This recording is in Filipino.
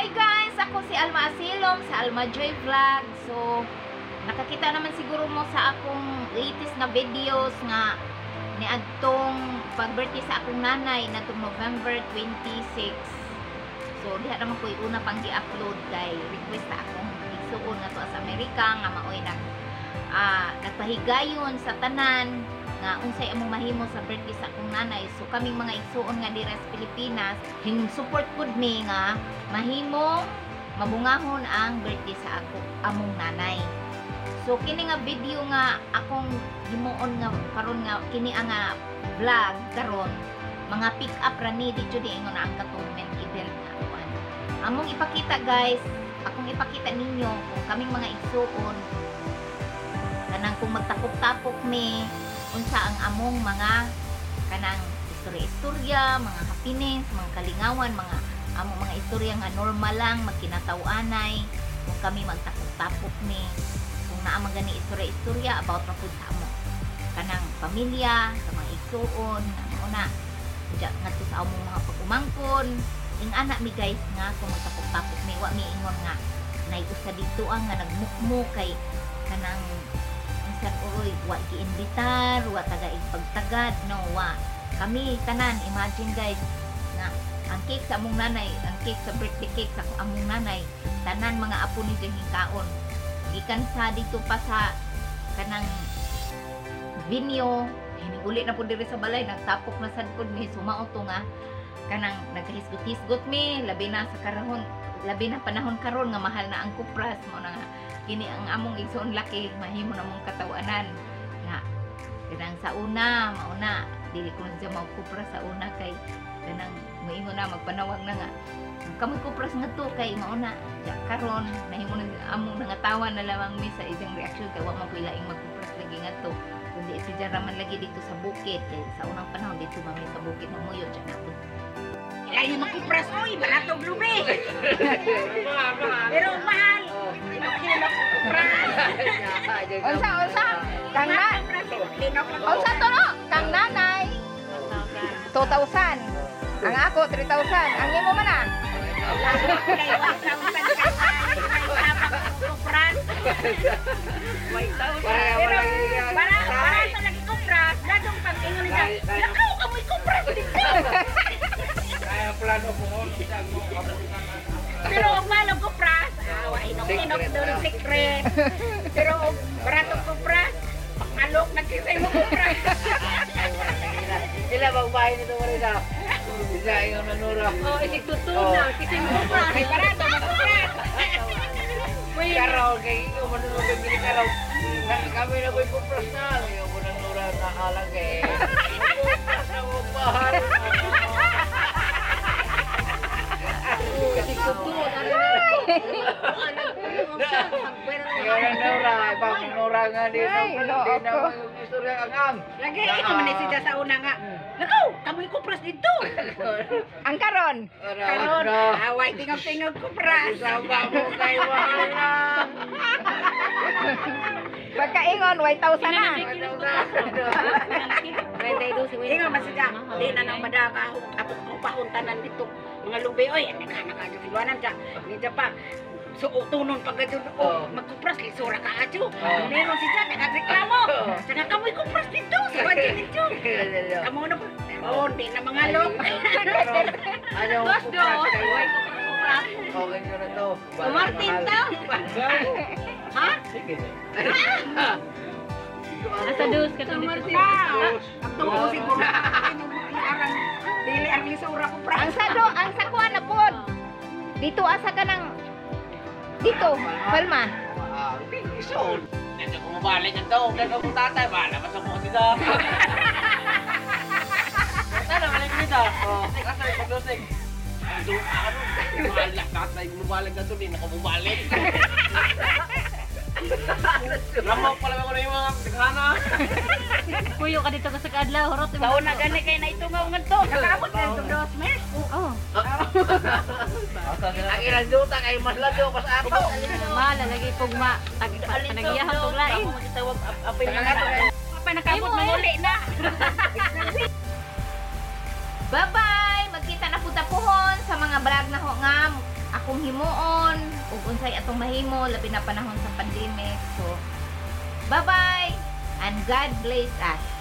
Hi guys! Ako si Alma Asilong sa Alma Joy Vlog. So, nakakita naman siguro mo sa akong latest na videos nga niadtong pag-birthday sa akong nanay na itong November 26. So, diha naman ko yung una pang i-upload kay request na akong isuon nga to sa Amerika nga maoy nagpahigayon sa tanan nga unsay among mahimo sa birthday sa akong nanay. So kaming mga igsuon nga dira sa Pilipinas, support pud mi nga mahimo mabungahon ang birthday sa ako among nanay. So kini nga video nga akong himuon nga karon nga kini ang vlog karon mga pick up ra ni dito di ingon ang katumen event nga kuan. Among ipakita guys, akong ipakita ninyo kung kaming mga igsuon kanang kung magtapok-tapok mi unsa ang among mga kanang istorya-istorya, mga happenings, mga kalingawan, mga among mga istorya nga normal lang magkinataw-anay kung kami magtapok-tapok ni kung naa man gani istorya-istorya about ra pud sa amo kanang pamilya sa mga igsuon na ngadto sa among mga pag-umangkon ing ana mi guys nga kung magtapok-tapok mi wa mi ingon nga nay usa dito ang nga nagmukmo kay kanang uy, wa giimbitar, wa taga-ipagtagad, no, wa. Kami, tanan, imagine guys, na ang cake sa among nanay, ang cake sa birthday cake sa among nanay, tanan mga apo ni Jeng Hingkaon. Gikan sa dito pa sa kanang venue, uli na po diri sa balay, nagtapok na sad pod mi, sumao to nga, kanang nagkahisgot-hisgot mi, labi na sa karahon, labi na panahon karon nga mahal na ang kupras, mo na nga, kini ang among igsoon laki mahimo na mong katawanan nga kanang sa una mauna dili ko na siya magkupra sa una kay kanang moingon na magpanawag na nga kamoy kupras nga to kay mauna ja karon mahimo na among nangatawan na lamang mi sa iyang reaction kay wa man ko ilaing magkupras lagi nga to kundi si Jaraman lagi dito sa bukid kay sa unang panahon dito mami sa bukid mamuyo dyan nato ilaing magkupras oy balatog lubi pero mahal Unsa kang na unsa to no kang nanay 2,000 ang ako 3,000 ang imo man ah para sa lagi kupras ladong pag ingon niya lakaw kamoy kupras dito kaya plano ko pero og malo kupras wa inok doon secret pero og barato kupras pangalok nagkisay mo kupras sila magbahay nito marina isa yung nanura isig tutuna kisay mo kupras ay barato mo kupras karaw kay yung manunod yung gini karaw kami na ko'y kupras na yung nanura na halang eh kupras na magbahay isig tutuna Nora nga dito. Hindi na mag-istorya ang lagi, ito man siya sa una nga. Lakaw, kamoy kupras dito. Ang karon? Karon, away tingog-tingog kupras. Sama mo kay wala. Pagkaingon, 1,000 na. Ingon man siya, di na nang madaka. Ako pahuntanan dito. Mga lubi, oy, nagkanakadyo siya. Hindi pa. So, tunon pagkadun ko, magkupras, lisura ka ajo. Meron si Jan, nagagreklamo. Saka kamoy kupras dito, sa wadyo dito. Kamu na po, di na mga lok. Dos, huwag kupras. Okay nyo na to. Martin to. Ha? Sige. Nasa dos ka to dito. Ang tumusin ko na. Dili ang lisura kupras. Ang sakuan na po. Dito asa ka ng dito, Palma. Iso. Nandiyo ko mabalik ang daw. Gano'n mong tatay. Bala, masama ko sila. Tara, maling nito. Kasi pag-lusig. Ano? Malak tatay. Mabalik na ito. Hindi na ko mabalik. Lamok pala ko na yung mga sighana. Puyo ka dito sa kadlaw. Horot. Sa una gani kay na itungaw nga to. Kakabot na ito dos mes. Oo. Ang ilang duta kay mas lado pas ato. Mala lagi pugma. Panagiyahang puglain. Apil na nga to. Apay nakabot manguli na. Bye-bye. Magkita na puta pohon sa mga vlog na ho nga akong himuon ug unsay atong mahimo labi na panahon sa pandemic. So, bye-bye and God bless us.